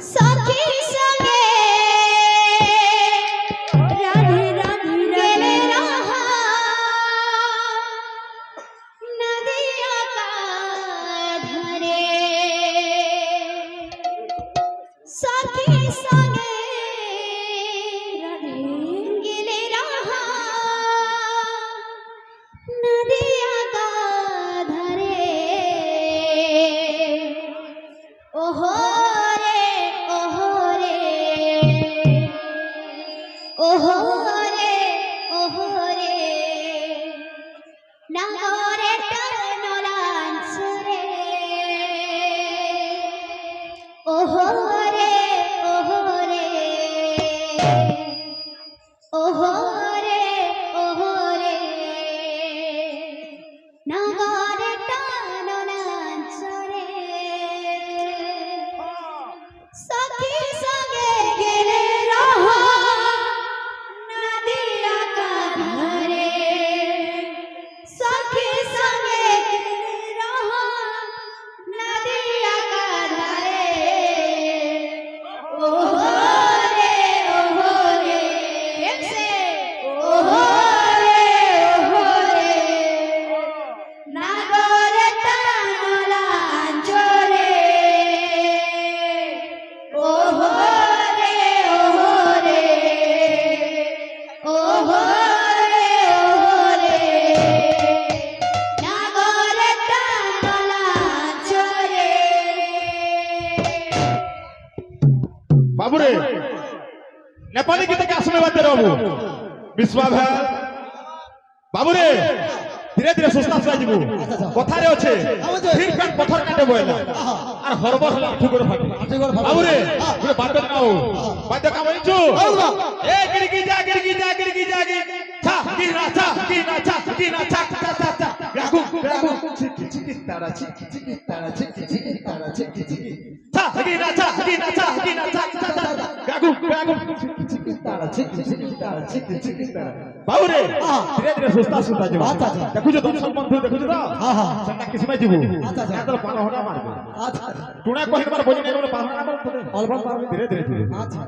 सखी संगे राधे राधे गेले रहा नदिया का धरे सखी संगे राधे गेले रहा नदिया का धरे ओहो नागरे टनलांसरे ओहो रे ओहो रे ओहो रे ओहो रे नागरे टनलांसरे सखी संगे गेले रहा नदिया का धरे सखी संगे गेले रहा नदिया का धरे ओहो रे एक से ओहो रे नागरे टनलांचरे ओहो रे ओहो रे नागरे टनलांचरे बाबूरे नेपाली गीत के आसने बाते रहबो विश्वास है बाबूरे धीरे धीरे सुस्ता सुस्ता जीवो कथा रे अछि फिर पेट पत्थर काटे बोइला और हरबर हला ठुकर फाटे बाबूरे गुरे बाते नाओ बाते का बइचू ए गिरगी जा छा गिना छा रागु चिकी तारा चिकी तारा चिकी छा गिना छा रागु चिकी तारा चिकी तारा बाबूरे धीरे धीरे सुस्ता सुस्ता जीवो देखु जो तुम संबंध देखु जो हां हां सन्ना किसमे जीवो अच्छा तो पाना होना मारबो अच्छा टुना कहि बार बोली नै बोले पाना मार अल्प मार धीरे धीरे अच्छा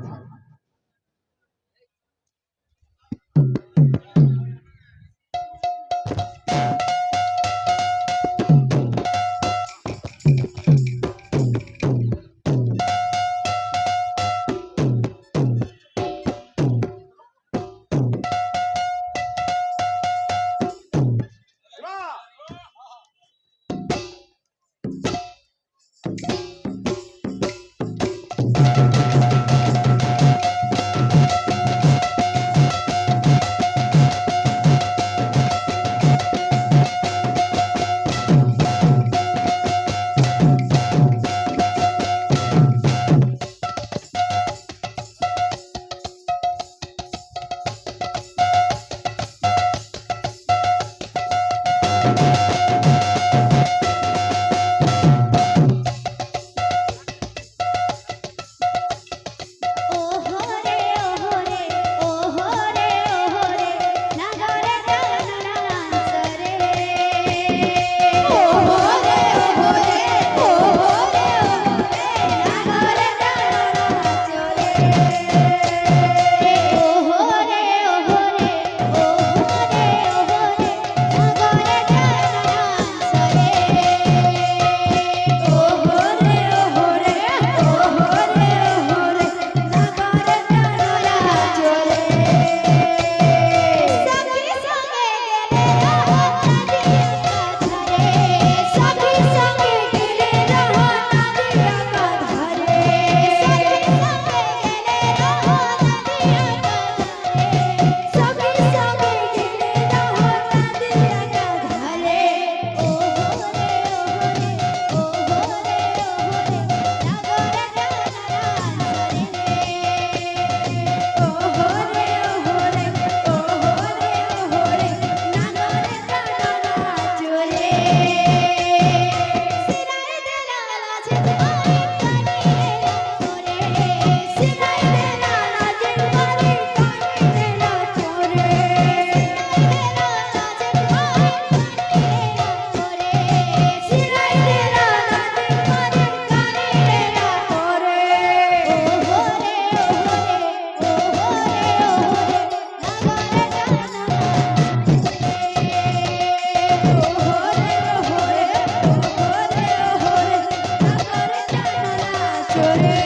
চরে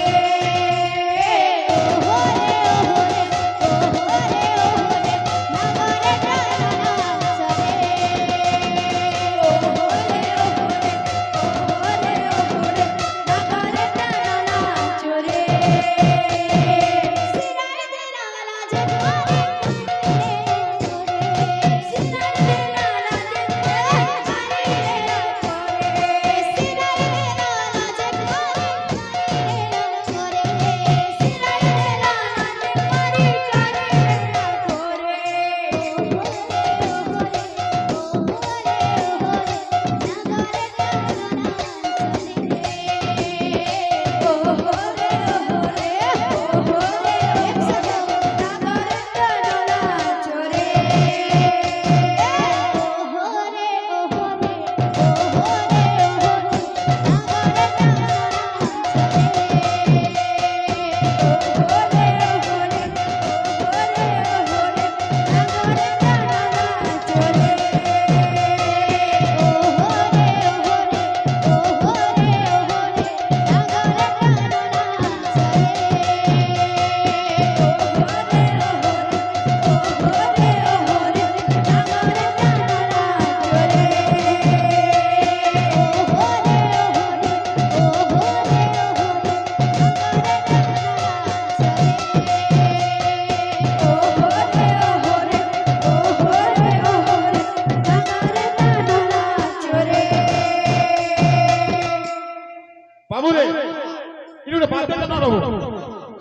ওহো রে ওহো রে নাগরে টানা চরে ওহো রে নাগরে টানা চরে সিরাই দেলা লাজে করে সিরাই দেলা লাজে করে সিরাই দেলা লাজে বাবুরে ইনুরে বাদে না রহু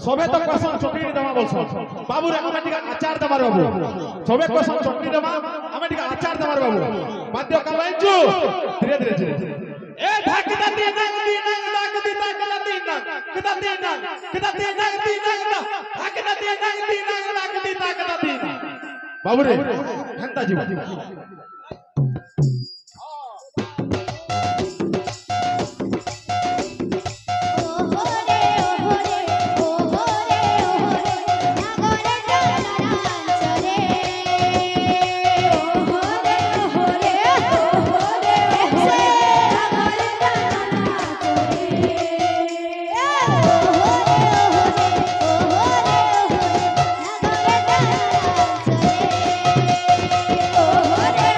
সবে তো কসম চটনি দেমা বলছ বাবুরে আমি টিকা আচার দেমার বাবু সবে কসম চটনি দেমা আমি টিকা আচার দেমার বাবু বাদ্য কালাইজু ধীরে ধীরে ধীরে এ ঢাকদা দি নাগ দি নাগ নাগ দি তাকলা দি নাগ কদা দি নাগ কদা দি নাগ দি নাগ না ঢাকদা দি নাগ দি নাগ নাগ দি তাকলা দি বাবুরে ঘন্টা জীব Oh,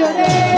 চোরে